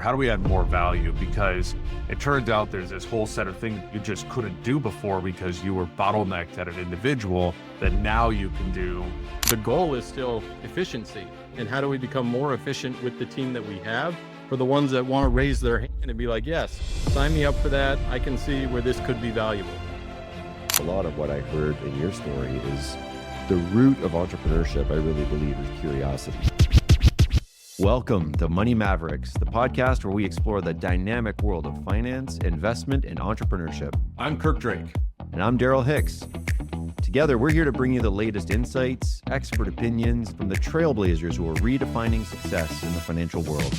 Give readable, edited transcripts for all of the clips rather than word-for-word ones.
How do we add more value? Because it turns out there's this whole set of things you just couldn't do before because you were bottlenecked at an individual that now you can do. The goal is still efficiency. And how do we become more efficient with the team that we have? For the ones that want to raise their hand and be like, yes, sign me up for that. I can see where this could be valuable. A lot of what I heard in your story is the root of entrepreneurship, I really believe, is curiosity. Welcome to Money Mavericks, the podcast where we explore the dynamic world of finance, investment, and entrepreneurship. I'm Kirk Drake. And I'm Daryl Hicks. Together, we're here to bring you the latest insights, expert opinions from the trailblazers who are redefining success in the financial world.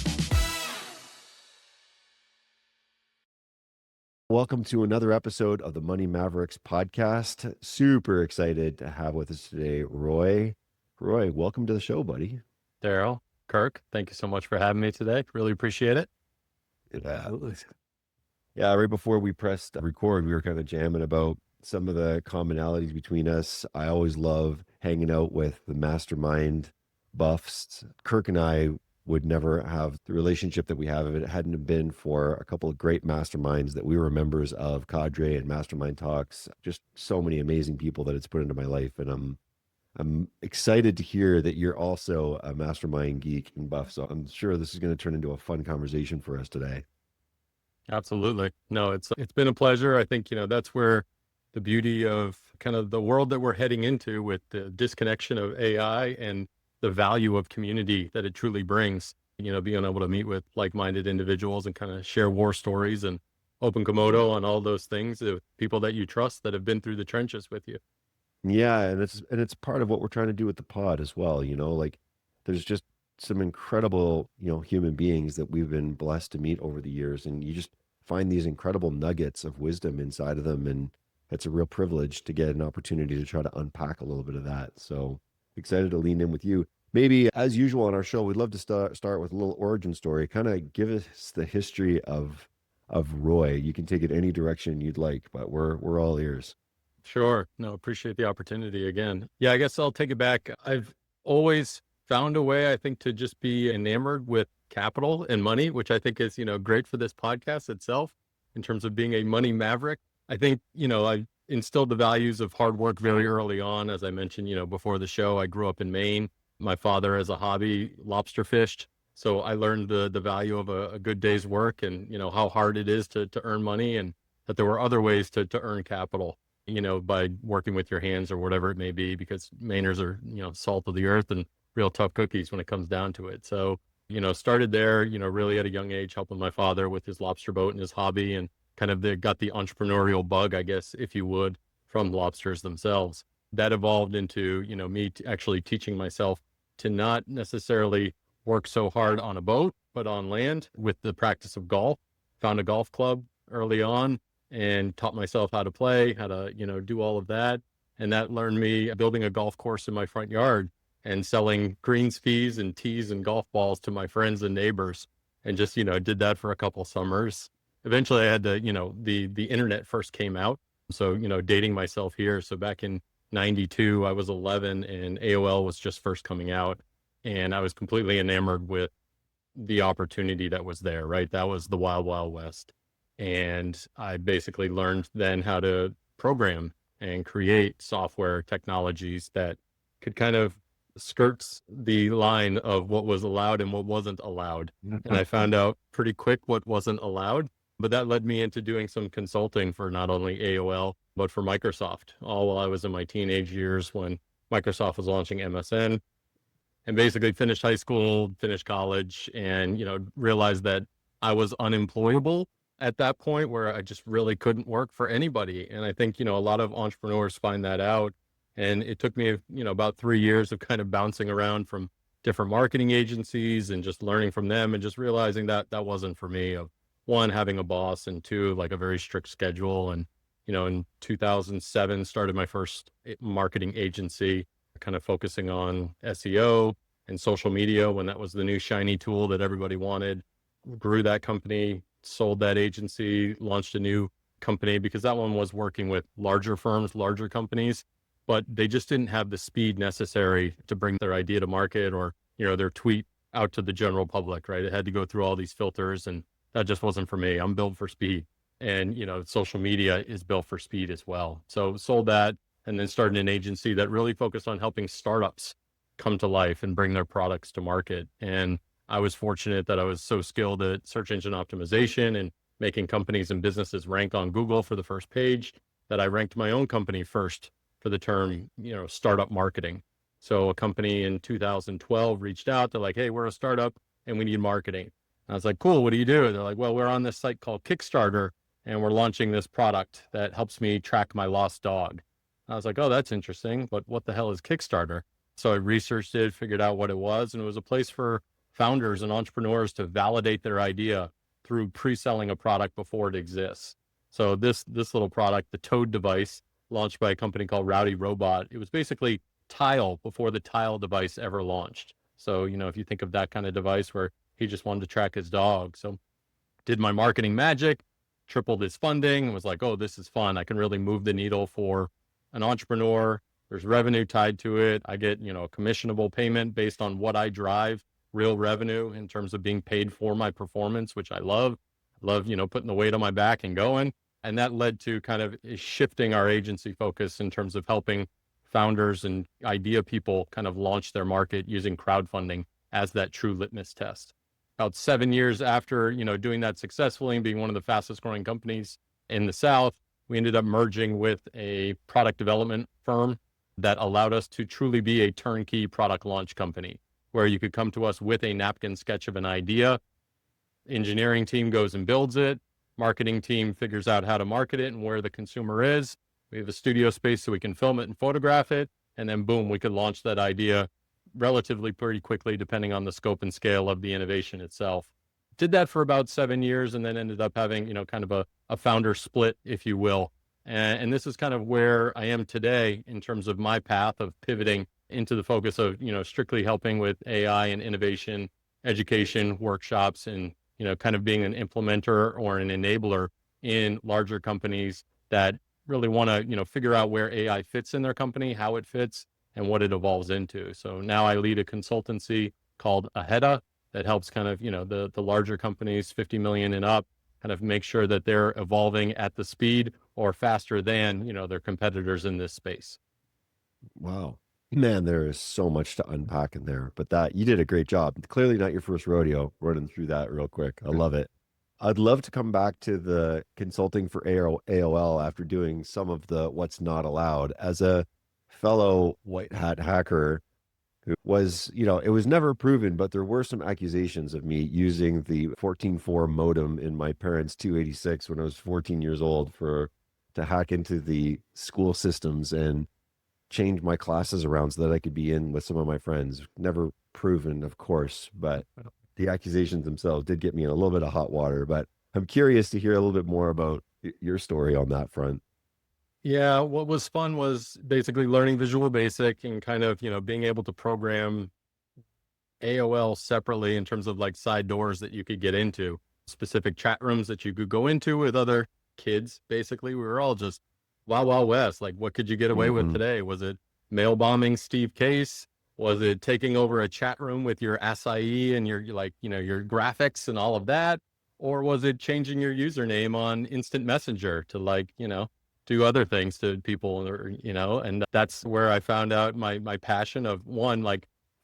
Welcome to another episode of the Money Mavericks podcast. Super excited to have with us today, Roy. Roy, welcome to the show, buddy. Daryl, Kirk, thank you so much for having me today. Really appreciate it. Yeah, right before we pressed record, we were kind of jamming about some of the commonalities between us. I always love hanging out with the mastermind buffs. Kirk and I would never have the relationship that we have if it hadn't been for a couple of great masterminds that we were members of, Cadre and Mastermind Talks. Just so many amazing people that it's put into my life. And I'm excited to hear that you're also a mastermind geek and buff. So I'm sure this is going to turn into a fun conversation for us today. Absolutely. No, it's been a pleasure. I think, that's where the beauty of kind of the world that we're heading into with the disconnection of AI and the value of community that it truly brings, being able to meet with like-minded individuals and kind of share war stories and open Komodo on all those things with people that you trust that have been through the trenches with you. Yeah, and it's part of what we're trying to do with the pod as well. Like there's just some incredible, human beings that we've been blessed to meet over the years, and you just find these incredible nuggets of wisdom inside of them, and it's a real privilege to get an opportunity to try to unpack a little bit of that. So excited to lean in with you. Maybe as usual on our show, we'd love to start with a little origin story. Kind of give us the history of Roy. You can take it any direction you'd like, but we're all ears. Sure. No, appreciate the opportunity again. Yeah, I guess I'll take it back. I've always found a way, I think, to just be enamored with capital and money, which I think is, great for this podcast itself in terms of being a money maverick. I think, I instilled the values of hard work very early on. As I mentioned, before the show, I grew up in Maine. My father, as a hobby, lobster fished. So I learned the value of a good day's work and, how hard it is to earn money, and that there were other ways to earn capital, by working with your hands or whatever it may be, because Mainers are, salt of the earth and real tough cookies when it comes down to it. So, started there, really at a young age, helping my father with his lobster boat and his hobby, and kind of got the entrepreneurial bug, I guess, if you would, from lobsters themselves. That evolved into, me actually teaching myself to not necessarily work so hard on a boat, but on land with the practice of golf. Found a golf club early on and taught myself how to play, how to, do all of that. And that learned me building a golf course in my front yard and selling greens fees and tees and golf balls to my friends and neighbors. And just, did that for a couple summers. Eventually I had to, the internet first came out. So, dating myself here. So back in 92, I was 11 and AOL was just first coming out. And I was completely enamored with the opportunity that was there, right? That was the wild, wild west. And I basically learned then how to program and create software technologies that could kind of skirts the line of what was allowed and what wasn't allowed. And I found out pretty quick what wasn't allowed. But that led me into doing some consulting for not only AOL, but for Microsoft, all while I was in my teenage years when Microsoft was launching MSN, and basically finished high school, finished college, and, realized that I was unemployable at that point, where I just really couldn't work for anybody. And I think, a lot of entrepreneurs find that out. And it took me, about 3 years of kind of bouncing around from different marketing agencies and just learning from them, and just realizing that that wasn't for me. Of one, having a boss, and two, like a very strict schedule. And, in 2007, started my first marketing agency, kind of focusing on SEO and social media when that was the new shiny tool that everybody wanted. Grew that company, sold that agency, launched a new company, because that one was working with larger firms, larger companies, but they just didn't have the speed necessary to bring their idea to market, or, their tweet out to the general public, right? It had to go through all these filters, and that just wasn't for me. I'm built for speed. And, social media is built for speed as well. So sold that and then started an agency that really focused on helping startups come to life and bring their products to market. And I was fortunate that I was so skilled at search engine optimization and making companies and businesses rank on Google for the first page that I ranked my own company first for the term, startup marketing. So a company in 2012 reached out. They're like, hey, we're a startup and we need marketing. And I was like, cool, what do you do? They're like, well, we're on this site called Kickstarter and we're launching this product that helps me track my lost dog. I was like, oh, that's interesting, but what the hell is Kickstarter? So I researched it, figured out what it was, and it was a place for founders and entrepreneurs to validate their idea through pre-selling a product before it exists. So this little product, the Toad device, launched by a company called Rowdy Robot, it was basically Tile before the Tile device ever launched. So, if you think of that kind of device where he just wanted to track his dog. So did my marketing magic, tripled his funding, and was like, oh, this is fun. I can really move the needle for an entrepreneur. There's revenue tied to it. I get, a commissionable payment based on what I drive, real revenue in terms of being paid for my performance, which I love. Putting the weight on my back and going. And that led to kind of shifting our agency focus in terms of helping founders and idea people kind of launch their market using crowdfunding as that true litmus test. About 7 years after, doing that successfully and being one of the fastest growing companies in the South, we ended up merging with a product development firm that allowed us to truly be a turnkey product launch company, where you could come to us with a napkin sketch of an idea. Engineering team goes and builds it. Marketing team figures out how to market it and where the consumer is. We have a studio space so we can film it and photograph it. And then boom, we could launch that idea relatively pretty quickly, depending on the scope and scale of the innovation itself. Did that for about 7 years and then ended up having, kind of a founder split, if you will. And this is kind of where I am today in terms of my path of pivoting into the focus of, strictly helping with AI and innovation, education, workshops, and, kind of being an implementer or an enabler in larger companies that really want to, figure out where AI fits in their company, how it fits, and what it evolves into. So now I lead a consultancy called Aheda that helps kind of, the larger companies, 50 million and up, kind of make sure that they're evolving at the speed or faster than, their competitors in this space. Wow. Man, there is so much to unpack in there, but you did a great job. Clearly not your first rodeo running through that real quick. I love it. I'd love to come back to the consulting for AOL after doing some of the what's not allowed. As a fellow white hat hacker who was, it was never proven, but there were some accusations of me using the 14.4 modem in my parents' 286 when I was 14 years old to hack into the school systems and change my classes around so that I could be in with some of my friends. Never proven, of course, but the accusations themselves did get me in a little bit of hot water. But I'm curious to hear a little bit more about your story on that front. Yeah, what was fun was basically learning Visual Basic and kind of, being able to program AOL separately in terms of like side doors that you could get into, specific chat rooms that you could go into with other kids. Basically, we were all just Wild Wild West. Like, what could you get away with today? Was it mail bombing Steve Case? Was it taking over a chat room with your acai and your your graphics and all of that? Or was it changing your username on Instant Messenger to do other things to people, or, and that's where I found out my passion of one,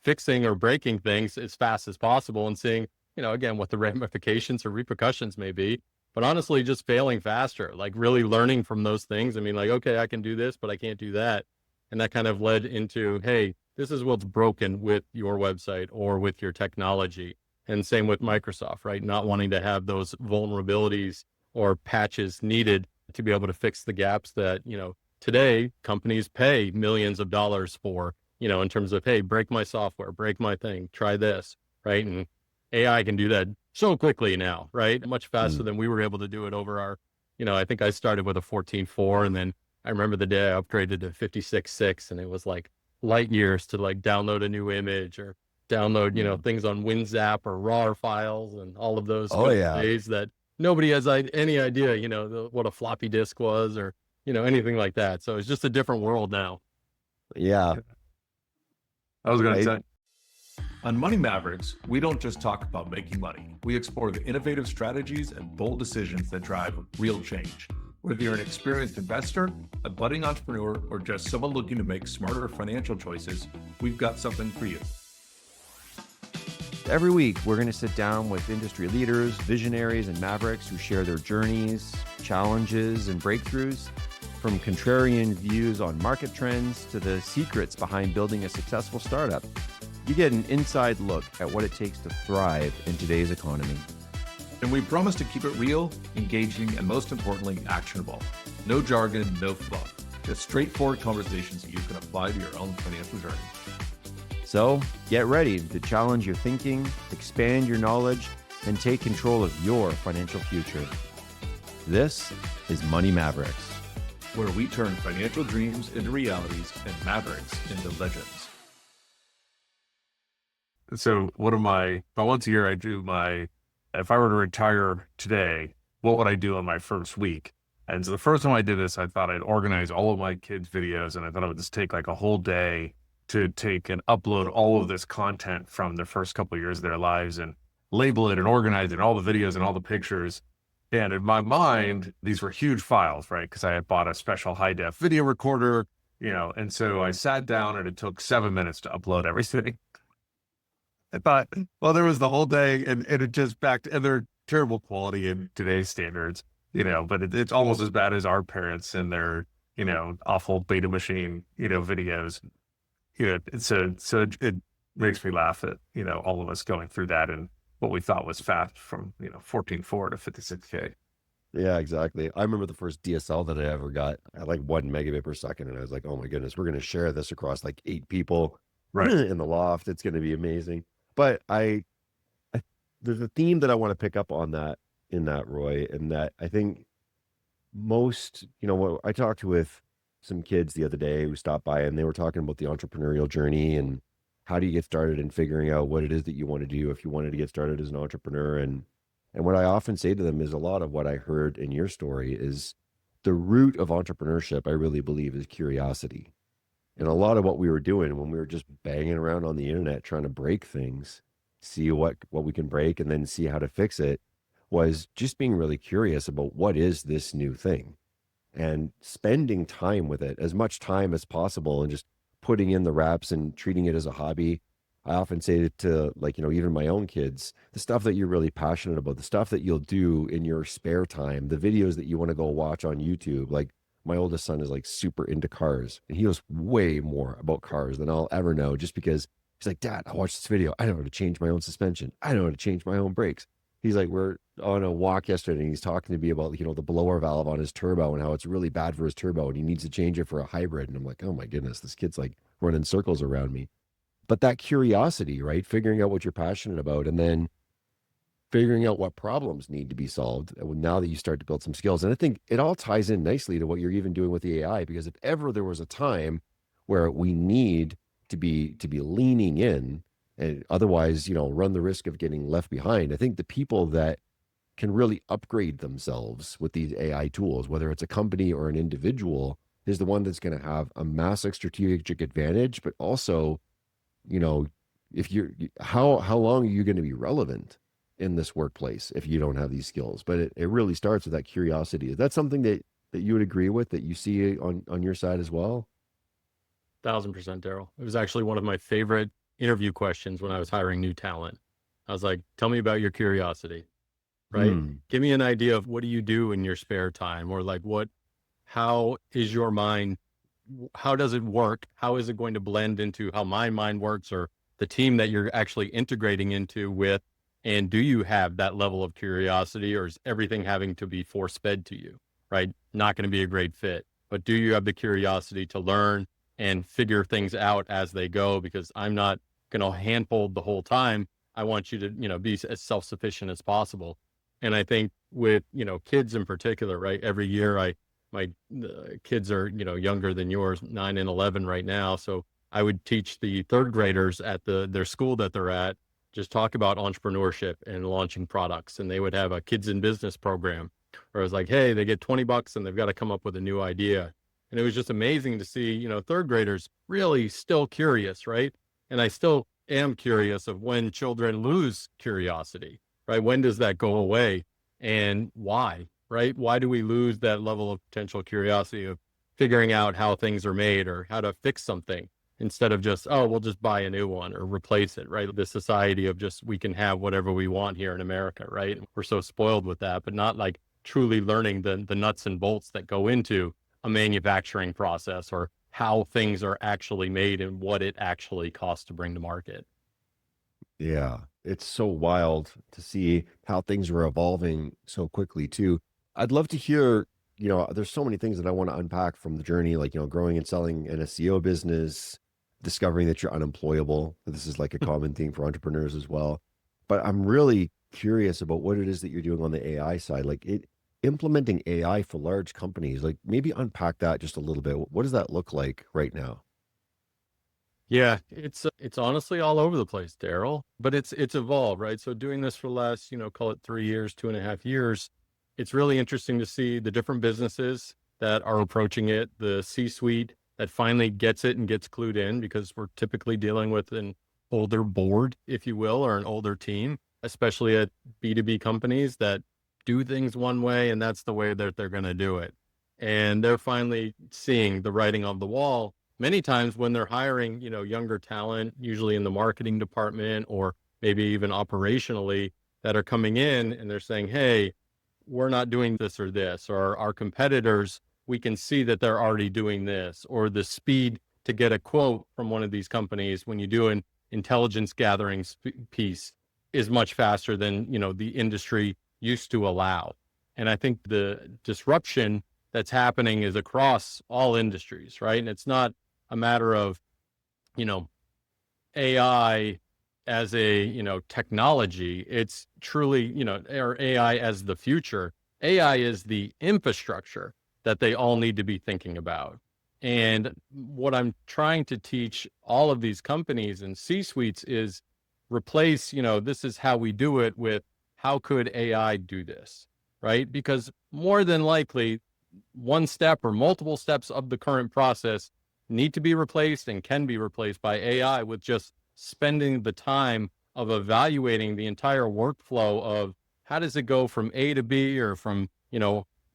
fixing or breaking things as fast as possible and seeing, again, what the ramifications or repercussions may be. But honestly, just failing faster, really learning from those things. I mean, okay, I can do this, but I can't do that. And that kind of led into, hey, this is what's broken with your website or with your technology. And same with Microsoft, right? Not wanting to have those vulnerabilities or patches needed to be able to fix the gaps that, today companies pay millions of dollars for, in terms of, hey, break my software, break my thing, try this, right? And AI can do that so quickly now, right? Much faster than we were able to do it over our, I think I started with a 14.4 and then I remember the day I upgraded to 56.6 and it was like light years to download a new image or download, things on WinZap or RAR files and all of those days that nobody has any idea, what a floppy disk was or, anything like that. So it's just a different world now. Yeah. I was going to say, On Money Mavericks, we don't just talk about making money. We explore the innovative strategies and bold decisions that drive real change. Whether you're an experienced investor, a budding entrepreneur, or just someone looking to make smarter financial choices, we've got something for you. Every week, we're going to sit down with industry leaders, visionaries, and mavericks who share their journeys, challenges, and breakthroughs, from contrarian views on market trends to the secrets behind building a successful startup. You get an inside look at what it takes to thrive in today's economy. And we promise to keep it real, engaging, and most importantly, actionable. No jargon, no fluff. Just straightforward conversations that you can apply to your own financial journey. So get ready to challenge your thinking, expand your knowledge, and take control of your financial future. This is Money Mavericks, where we turn financial dreams into realities and mavericks into legends. So about once a year, if I were to retire today, what would I do on my first week? And so the first time I did this, I thought I'd organize all of my kids' videos, and I thought it would just take like a whole day to take and upload all of this content from the first couple of years of their lives and label it and organize it, and all the videos and all the pictures. And in my mind, these were huge files, right? Because I had bought a special high-def video recorder, and so I sat down and it took 7 minutes to upload everything. I thought, well, there was the whole day, and it just backed, and they're terrible quality in today's standards, but it's almost as bad as our parents and their, awful beta machine, videos. So it makes me laugh at, all of us going through that and what we thought was fast from, 14.4 to 56K. Yeah, exactly. I remember the first DSL that I ever got at like 1 megabit per second. And I was like, oh my goodness, we're going to share this across like 8 people Right in the loft. It's going to be amazing. But there's a theme that I want to pick up on in that, Roy, and that I think most, what I talked with some kids the other day who stopped by, and they were talking about the entrepreneurial journey and how do you get started in figuring out what it is that you want to do if you wanted to get started as an entrepreneur. And what I often say to them is a lot of what I heard in your story is the root of entrepreneurship, I really believe, is curiosity. And a lot of what we were doing when we were just banging around on the internet trying to break things, see what we can break and then see how to fix it, was just being really curious about what is this new thing and spending time with it, as much time as possible, and just putting in the reps and treating it as a hobby. I often say to even my own kids, the stuff that you're really passionate about, the stuff that you'll do in your spare time, the videos that you want to go watch on YouTube. Like my oldest son is like super into cars, and he knows way more about cars than I'll ever know, just because he's like, Dad, I watched this video. I know how to change my own suspension. I know how to change my own brakes. He's like, we're on a walk yesterday and he's talking to me about, the blower valve on his turbo and how it's really bad for his turbo and he needs to change it for a hybrid. And I'm like, oh my goodness, this kid's like running circles around me. But that curiosity, right? Figuring out what you're passionate about and then figuring out what problems need to be solved now that you start to build some skills. And I think it all ties in nicely to what you're even doing with the AI, because if ever there was a time where we need to be leaning in and otherwise, run the risk of getting left behind, I think the people that can really upgrade themselves with these AI tools, whether it's a company or an individual, is the one that's going to have a massive strategic advantage, but also, if how long are you going to be relevant in this workplace if you don't have these skills? But it really starts with that curiosity. Is that something that you would agree with, that you see on your side as well? 1,000%, Daryl. It was actually one of my favorite interview questions when I was hiring new talent. I was like, tell me about your curiosity, right? Give me an idea of what do you do in your spare time, or like how is your mind, how does it work? How is it going to blend into how my mind works, or the team that you're actually integrating into with? And do you have that level of curiosity, or is everything having to be force-fed to you, right? Not going to be a great fit, but do you have the curiosity to learn and figure things out as they go? Because I'm not going to handhold the whole time. I want you to, be as self-sufficient as possible. And I think with, kids in particular, right? Every year my kids are, younger than yours, 9 and 11 right now. So I would teach the third graders at their school that they're at, just talk about entrepreneurship and launching products. And they would have a kids in business program where I was like, hey, they get $20 and they've got to come up with a new idea. And it was just amazing to see, third graders really still curious, right? And I still am curious of when children lose curiosity, right? When does that go away and why, right? Why do we lose that level of potential curiosity of figuring out how things are made or how to fix something instead of just, oh, we'll just buy a new one or replace it, right? This society of just, we can have whatever we want here in America, right? We're so spoiled with that, but not like truly learning the nuts and bolts that go into a manufacturing process or how things are actually made and what it actually costs to bring to market. Yeah, it's so wild to see how things are evolving so quickly too. I'd love to hear, there's so many things that I want to unpack from the journey, like, growing and selling an SEO business, discovering that you're unemployable. This is like a common theme for entrepreneurs as well. But I'm really curious about what it is that you're doing on the AI side, implementing AI for large companies. Like, maybe unpack that just a little bit. What does that look like right now? Yeah, it's honestly all over the place, Daryl, but it's evolved, right? So doing this for the last, call it 3 years, 2.5 years, it's really interesting to see the different businesses that are approaching it, the C-suite that finally gets it and gets clued in, because we're typically dealing with an older board, if you will, or an older team, especially at B2B companies that do things one way and that's the way that they're going to do it. And they're finally seeing the writing on the wall. Many times when they're hiring, younger talent, usually in the marketing department or maybe even operationally, that are coming in and they're saying, hey, we're not doing this or this, or our competitors, we can see that they're already doing this, or the speed to get a quote from one of these companies when you do an intelligence gathering piece is much faster than, the industry used to allow. And I think the disruption that's happening is across all industries, right? And it's not a matter of, AI as a, technology. It's truly, or AI as the future. AI is the infrastructure that they all need to be thinking about. And what I'm trying to teach all of these companies and C-suites is replace, this is how we do it with how could AI do this, right? Because more than likely, one step or multiple steps of the current process need to be replaced and can be replaced by AI with just spending the time of evaluating the entire workflow of how does it go from A to B, or from,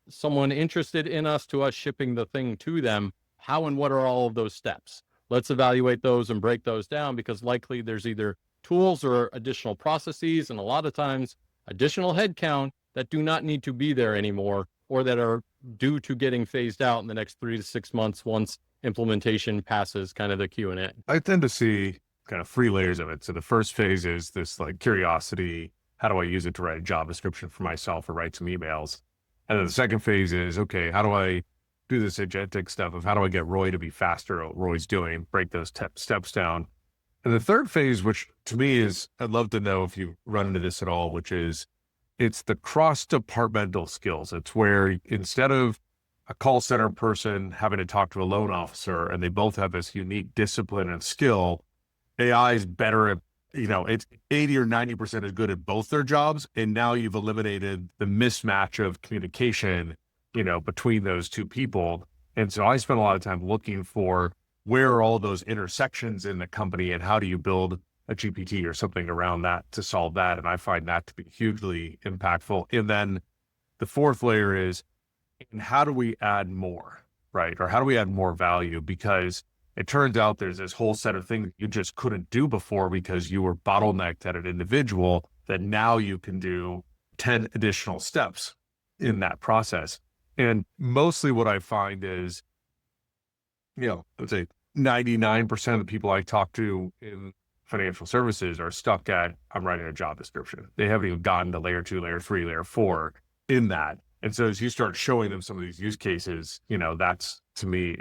someone interested in us to us shipping the thing to them. How and what are all of those steps? Let's evaluate those and break those down, because likely there's either tools or additional processes, and a lot of times additional headcount that do not need to be there anymore, or that are due to getting phased out in the next 3 to 6 months once implementation passes kind of the Q&A. I tend to see kind of 3 layers of it. So the first phase is this like curiosity. How do I use it to write a job description for myself or write some emails? And then the second phase is, okay, how do I do this agentic stuff of how do I get Roy to be faster at what Roy's doing, break those steps down. And the third phase, which to me is, I'd love to know if you run into this at all, which is it's the cross-departmental skills. It's where instead of a call center person having to talk to a loan officer and they both have this unique discipline and skill, AI is better at, it's 80 or 90% as good at both their jobs. And now you've eliminated the mismatch of communication, between those two people. And so I spend a lot of time looking for where are all those intersections in the company and how do you build a GPT or something around that to solve that. And I find that to be hugely impactful. And then the fourth layer is, and how do we add more, right? Or how do we add more value? Because it turns out there's this whole set of things you just couldn't do before because you were bottlenecked at an individual, that now you can do 10 additional steps in that process. And mostly what I find is, let's say 99% of the people I talk to in financial services are stuck at, I'm writing a job description. They haven't even gotten to layer 2, layer 3, layer 4 in that. And so as you start showing them some of these use cases, that's, to me,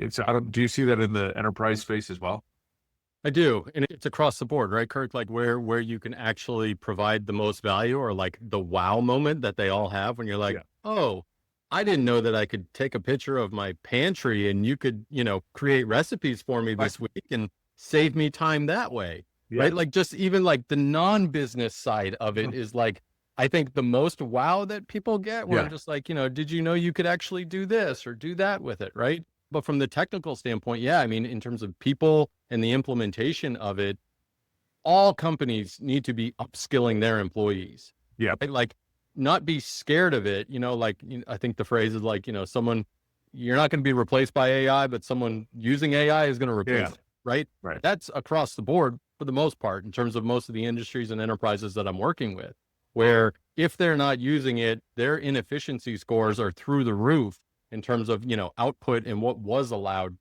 do you see that in the enterprise space as well? I do. And it's across the board, right, Kirk? Like where you can actually provide the most value, or like the wow moment that they all have when you're like, oh, I didn't know that I could take a picture of my pantry and you could, create recipes for me this week and save me time that way. Yeah. Right. Like just even like the non-business side of it is like, I think the most wow that people get where I'm just like, did you know you could actually do this or do that with it? Right. But from the technical standpoint, I mean, in terms of people and the implementation of it, all companies need to be upskilling their employees. Yeah. Right? Like, not be scared of it. I think the phrase is like, you're not going to be replaced by AI, but someone using AI is going to replace it, right? Right. That's across the board for the most part, in terms of most of the industries and enterprises that I'm working with, where if they're not using it, their inefficiency scores are through the roof in terms of, output and what was allowed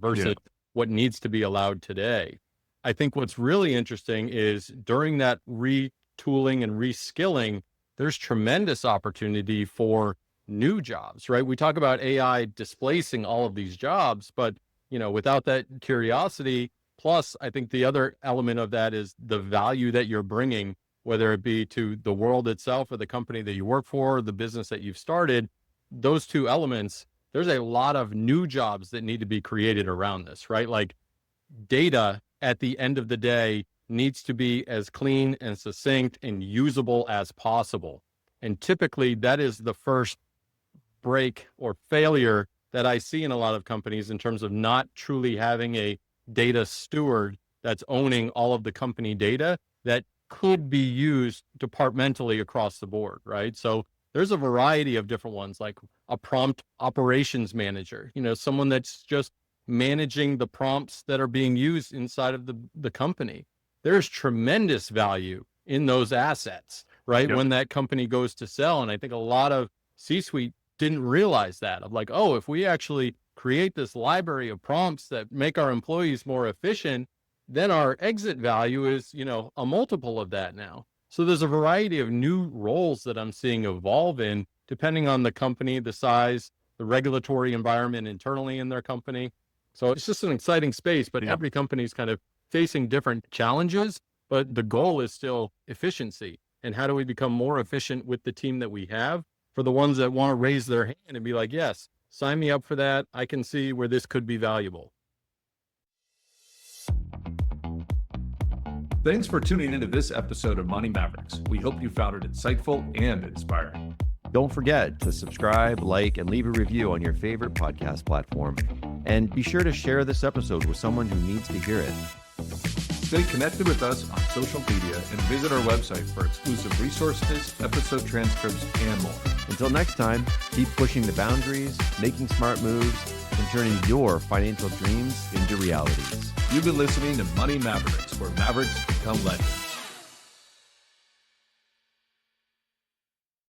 versus what needs to be allowed today. I think what's really interesting is during that retooling and reskilling, there's tremendous opportunity for new jobs, right? We talk about AI displacing all of these jobs, but without that curiosity, plus I think the other element of that is the value that you're bringing, whether it be to the world itself or the company that you work for, or the business that you've started. Those two elements, there's a lot of new jobs that need to be created around this, right? Like, data at the end of the day needs to be as clean and succinct and usable as possible. And typically that is the first break or failure that I see in a lot of companies in terms of not truly having a data steward that's owning all of the company data that could be used departmentally across the board, right? So there's a variety of different ones, like a prompt operations manager, someone that's just managing the prompts that are being used inside of the company. There's tremendous value in those assets, right? Yep. When that company goes to sell. And I think a lot of C-suite didn't realize that, of like, oh, if we actually create this library of prompts that make our employees more efficient, then our exit value is, a multiple of that now. So there's a variety of new roles that I'm seeing evolve in, depending on the company, the size, the regulatory environment internally in their company. So it's just an exciting space, but every company is kind of facing different challenges, but the goal is still efficiency. And how do we become more efficient with the team that we have, for the ones that want to raise their hand and be like, yes, sign me up for that. I can see where this could be valuable. Thanks for tuning into this episode of Money Mavericks. We hope you found it insightful and inspiring. Don't forget to subscribe, like, and leave a review on your favorite podcast platform. And be sure to share this episode with someone who needs to hear it. Stay connected with us on social media and visit our website for exclusive resources, episode transcripts, and more. Until next time, keep pushing the boundaries, making smart moves, and turning your financial dreams into realities. You've been listening to Money Mavericks, where Mavericks become legends.